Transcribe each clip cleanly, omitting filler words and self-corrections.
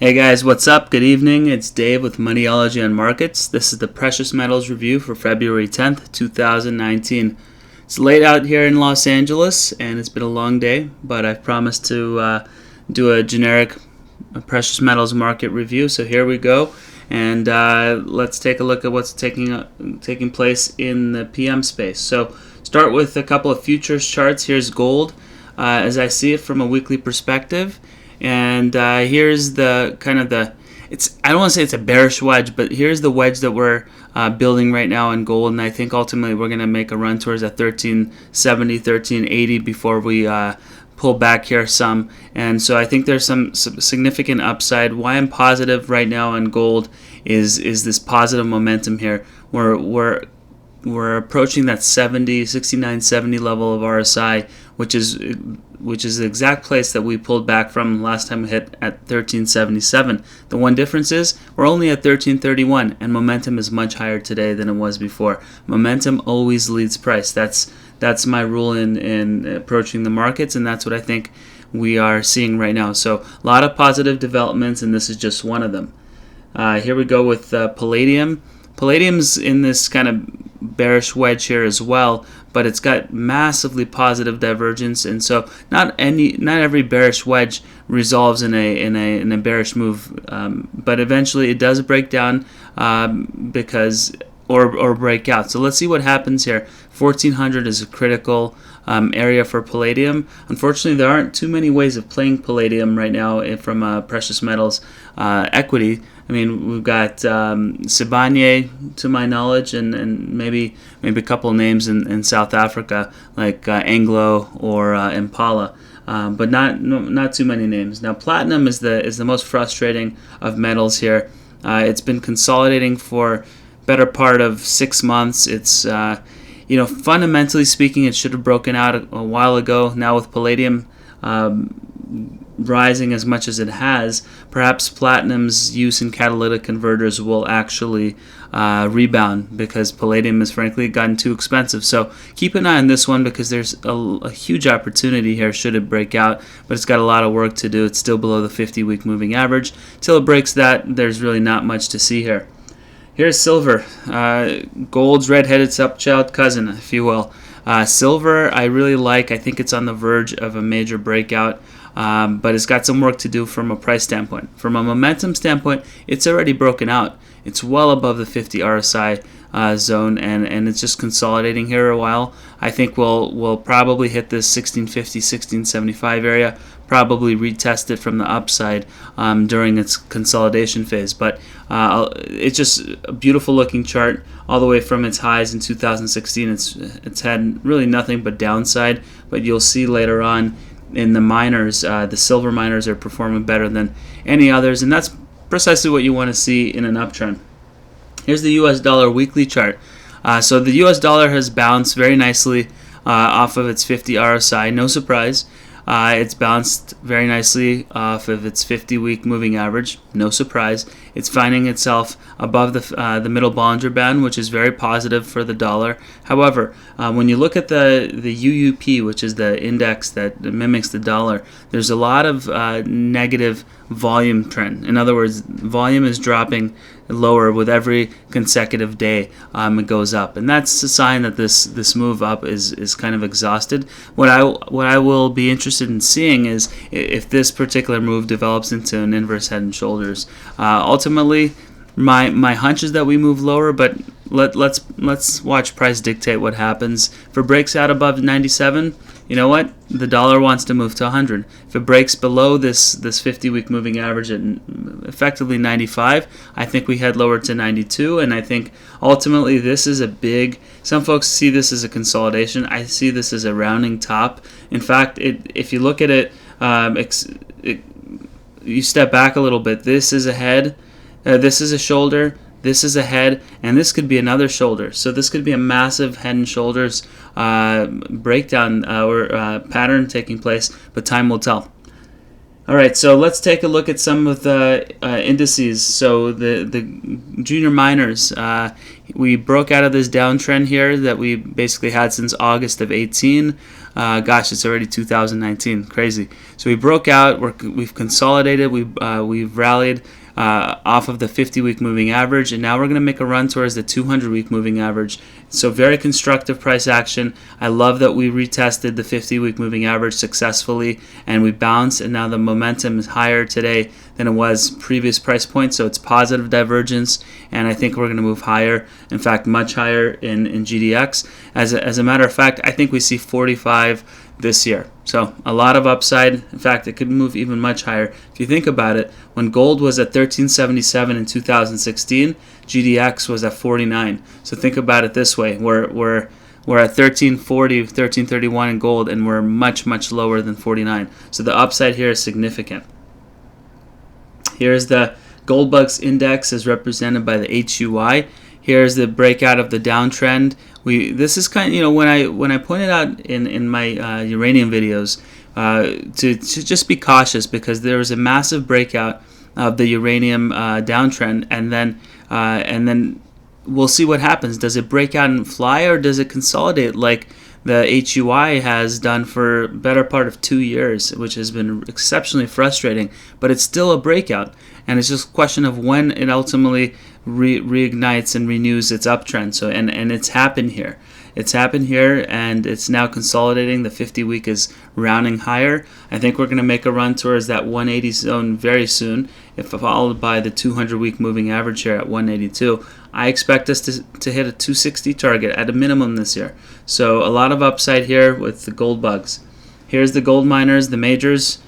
Hey guys, what's up? Good evening. It's Dave with Moniology on Markets. This is the Precious Metals Review for February 10th, 2019. It's late out here in Los Angeles and it's been a long day, but I've promised to do a generic precious metals market review. So here we go, and let's take a look at what's taking place in the PM space. So start with a couple of futures charts. Here's gold as I see it from a weekly perspective. And here's the I don't want to say it's a bearish wedge, but here's the wedge that we're building right now in gold. And I think ultimately we're going to make a run towards that 1370, 1380 before we pull back here some. And so I think there's some significant upside. Why I'm positive right now on gold is this positive momentum here. We're approaching that 69.70 level of RSI, which is the exact place that we pulled back from last time we hit at 1377. The one difference is we're only at 1331, and momentum is much higher today than it was before. Momentum always leads price. That's my rule in approaching the markets, and that's what I think we are seeing right now. So a lot of positive developments, and this is just one of them. Here we go with palladium. Palladium's in this kind of bearish wedge here as well, but it's got massively positive divergence, and so not every bearish wedge resolves in a bearish move, but eventually it does break down or break out. So let's see what happens here. 1400 is a critical area for palladium. Unfortunately, there aren't too many ways of playing palladium right now from a precious metals equity. I mean, we've got Sibanye, to my knowledge, and maybe a couple of names in South Africa like Anglo or Impala, but not too many names. Now, platinum is the most frustrating of metals here. It's been consolidating for better part of 6 months. It's fundamentally speaking, it should have broken out a while ago. Now with palladium rising as much as it has, perhaps platinum's use in catalytic converters will actually rebound, because palladium has frankly gotten too expensive. So keep an eye on this one, because there's a huge opportunity here should it break out, but it's got a lot of work to do. It's still below the 50-week moving average. Till it breaks that, there's really not much to see here. Here's silver, gold's red-headed stepchild cousin, if you will. Silver I really like. I think it's on the verge of a major breakout, but it's got some work to do from a price standpoint. From a momentum standpoint, it's already broken out. It's well above the 50 RSI zone, and it's just consolidating here a while. I think we'll probably hit this 1650, 1675 area, probably retest it from the upside during its consolidation phase. But it's just a beautiful looking chart all the way from its highs in 2016. It's had really nothing but downside, but you'll see later on in the miners, the silver miners are performing better than any others, and that's precisely what you want to see in an uptrend. Here's the US dollar weekly chart. So the US dollar has bounced very nicely off of its 50 RSI, no surprise. It's bounced very nicely off of its 50-week moving average, no surprise. It's finding itself above the middle Bollinger Band, which is very positive for the dollar. However, when you look at the UUP, which is the index that mimics the dollar, there's a lot of negative volume trend. In other words, volume is dropping lower with every consecutive day it goes up, and that's a sign that this move up is kind of exhausted. What I will be interested in seeing is if this particular move develops into an inverse head and shoulders. Ultimately, my hunch is that we move lower, but let's watch price dictate what happens. If it breaks out above 97, you know what? The dollar wants to move to 100. If it breaks below this 50-week moving average at effectively 95, I think we head lower to 92, and I think ultimately this is a big. Some folks see this as a consolidation. I see this as a rounding top. In fact, if you look at it, you step back a little bit. This is a head. This is a shoulder. This is a head, and this could be another shoulder. So this could be a massive head and shoulders breakdown or pattern taking place, but time will tell. All right, so let's take a look at some of the indices. So the junior miners, we broke out of this downtrend here that we basically had since August of 18. Gosh, it's already 2019. Crazy. So we broke out. We've consolidated. We've rallied off of the 50-week moving average, and now we're going to make a run towards the 200-week moving average. So very constructive price action. I love that we retested the 50-week moving average successfully, and we bounced, and now the momentum is higher today than it was previous price point. So it's positive divergence, and I think we're going to move higher. In fact, much higher in GDX. As a matter of fact, I think we see 45 this year. So a lot of upside. In fact, it could move even much higher. If you think about it, when gold was at 1377 in 2016, GDX was at 49. So think about it this way. We're at 1340, 1331 in gold, and we're much, much lower than 49. So the upside here is significant. Here's the gold bugs index as represented by the HUI. Here's the breakout of the downtrend. This is kind of, when I pointed out in my uranium videos to just be cautious, because there was a massive breakout of the uranium downtrend, and then we'll see what happens. Does it break out and fly, or does it consolidate like the HUI has done for better part of 2 years, which has been exceptionally frustrating? But it's still a breakout, and it's just a question of when it ultimately reignites and renews its uptrend. So and it's happened here. It's happened here, and it's now consolidating. The 50-week is rounding higher. I think we're going to make a run towards that 180 zone very soon, if followed by the 200-week moving average here at 182. I expect us to hit a 260 target at a minimum this year. So a lot of upside here with the gold bugs. Here's the gold miners, the majors,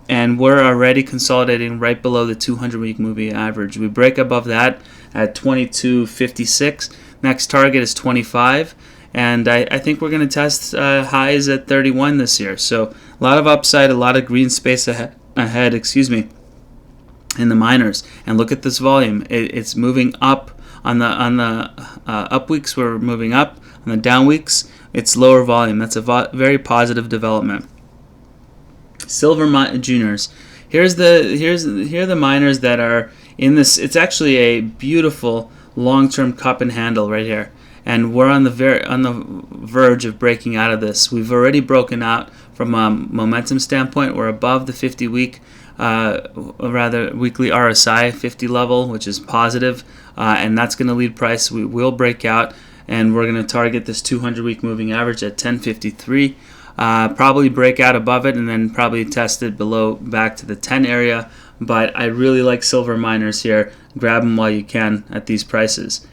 and we're already consolidating right below the 200-week moving average. We break above that at 22.56. Next target is 25, and I think we're going to test highs at 31 this year. So a lot of upside, a lot of green space ahead, in the miners. And look at this volume. It's moving up on the up weeks. We're moving up. On the down weeks, it's lower volume. That's a very positive development. Silver juniors. Here are the miners that are in this. It's actually a beautiful long-term cup and handle right here, and we're on the verge of breaking out of this. We've already broken out from a momentum standpoint. We're above the 50-week, weekly RSI 50 level, which is positive, and that's going to lead price. We will break out, and we're going to target this 200-week moving average at 1053. Probably break out above it, and then probably test it below back to the 10 area. But I really like silver miners here. Grab them while you can at these prices.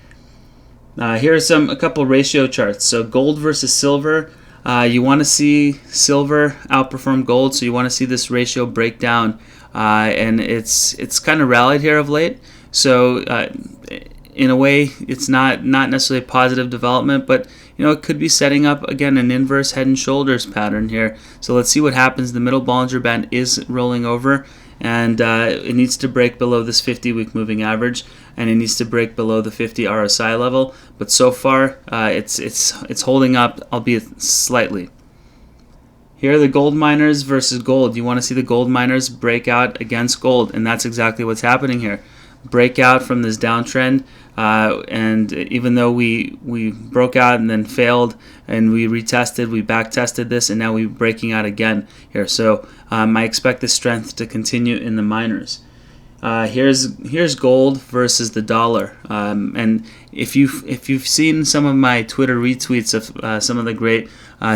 Here are a couple ratio charts. So gold versus silver. You want to see silver outperform gold, so you want to see this ratio break down, and it's kind of rallied here of late. So in a way, it's not necessarily a positive development, but it could be setting up again an inverse head and shoulders pattern here. So let's see what happens. The middle Bollinger Band is rolling over, and it needs to break below this 50-week moving average, and it needs to break below the 50 RSI level. But so far, it's holding up, albeit slightly. Here are the gold miners versus gold. You want to see the gold miners break out against gold, and that's exactly what's happening here. Break out from this downtrend, and even though we broke out and then failed, and we retested, we back tested this, and now we're breaking out again here. So I expect this strength to continue in the miners. Here's gold versus the dollar, and if you've seen some of my Twitter retweets of some of the great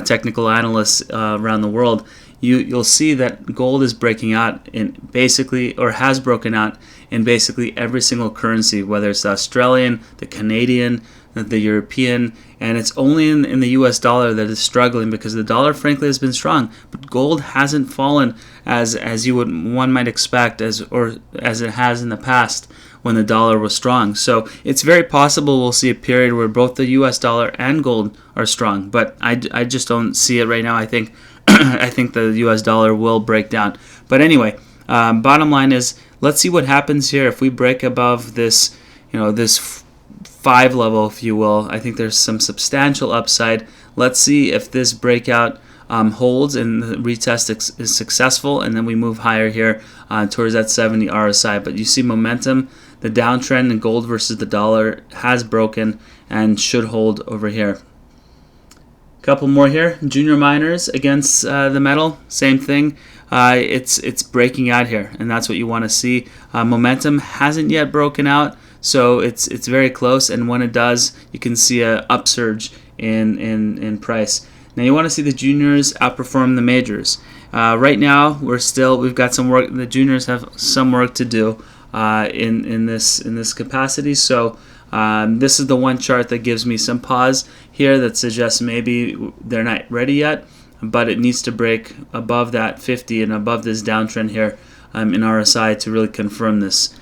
technical analysts around the world, you'll see that gold is breaking out in basically, or has broken out in basically every single currency, whether it's the Australian, the Canadian, the European, and it's only in the US dollar that is struggling, because the dollar frankly has been strong, but gold hasn't fallen as one might expect, as it has in the past when the dollar was strong. So it's very possible we'll see a period where both the US dollar and gold are strong, but I just don't see it right now. I think I think the US dollar will break down. But anyway, bottom line is, let's see what happens here if we break above this, this 5 level, if you will. I think there's some substantial upside. Let's see if this breakout holds and the retest is successful, and then we move higher here towards that 70 RSI. But you see momentum, the downtrend in gold versus the dollar has broken and should hold over here. Couple more here. Junior miners against the metal, same thing. It's breaking out here, and that's what you want to see. Momentum hasn't yet broken out, so it's very close. And when it does, you can see an upsurge in price. Now you want to see the juniors outperform the majors. Right now we've got some work. The juniors have some work to do in this capacity. So this is the one chart that gives me some pause here that suggests maybe they're not ready yet, but it needs to break above that 50 and above this downtrend here in RSI to really confirm this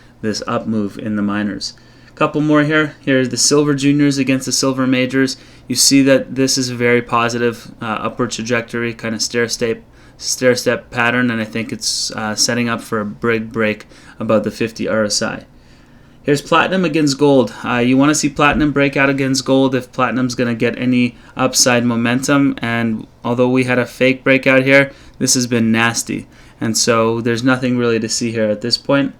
up move in the miners. Couple more here. Here's the silver juniors against the silver majors. You see that this is a very positive upward trajectory, kind of stair-step pattern, and I think it's setting up for a big break above the 50 RSI. Here's platinum against gold. You want to see platinum break out against gold if platinum's going to get any upside momentum, and although we had a fake breakout here, this has been nasty, and so there's nothing really to see here at this point.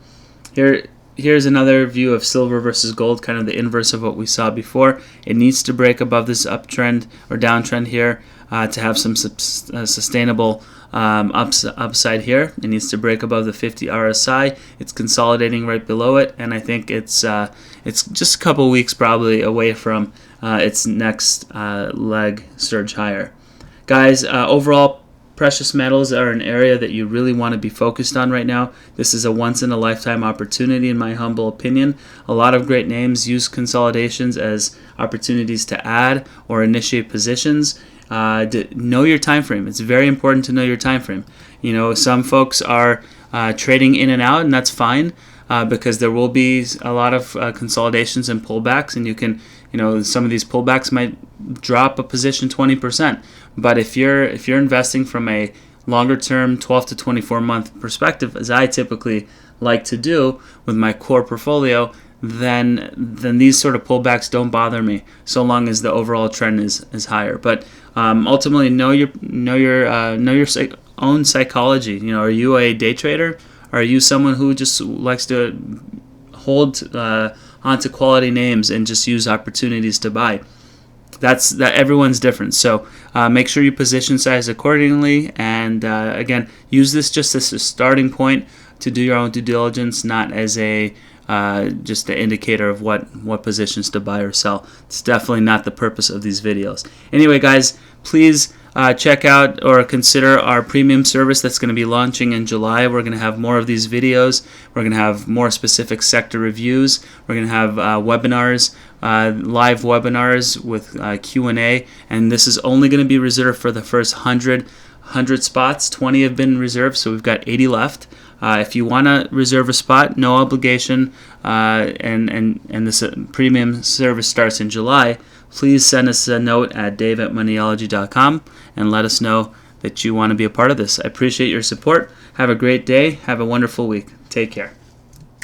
Here's another view of silver versus gold, kind of the inverse of what we saw before. It needs to break above this uptrend or downtrend here to have some sustainable upside here. It needs to break above the 50 RSI. It's consolidating right below it, and I think it's just a couple weeks probably away from its next leg surge higher. Guys, overall, precious metals are an area that you really want to be focused on right now. This is a once-in-a-lifetime opportunity, in my humble opinion. A lot of great names use consolidations as opportunities to add or initiate positions. Know your time frame. It's very important to know your time frame. You know, some folks are trading in and out, and that's fine because there will be a lot of consolidations and pullbacks, and you can, some of these pullbacks might drop a position 20%. But if you're investing from a longer term 12 to 24 month perspective, as I typically like to do with my core portfolio, then these sort of pullbacks don't bother me so long as the overall trend is higher. But ultimately, know your own psychology. Are you a day trader? Are you someone who just likes to hold onto quality names and just use opportunities to buy? That everyone's different, so make sure you position size accordingly, and again, use this just as a starting point to do your own due diligence, not as just an indicator of what positions to buy or sell. It's definitely not the purpose of these videos. Anyway, guys, please check out or consider our premium service that's going to be launching in July. We're going to have more of these videos. We're going to have more specific sector reviews. We're going to have webinars, live webinars with Q&A, and this is only going to be reserved for the first 100 spots. 20 have been reserved, so we've got 80 left. If you want to reserve a spot, no obligation, and this premium service starts in July, please send us a note at dave@moniology.com and let us know that you want to be a part of this. I appreciate your support. Have a great day. Have a wonderful week. Take care.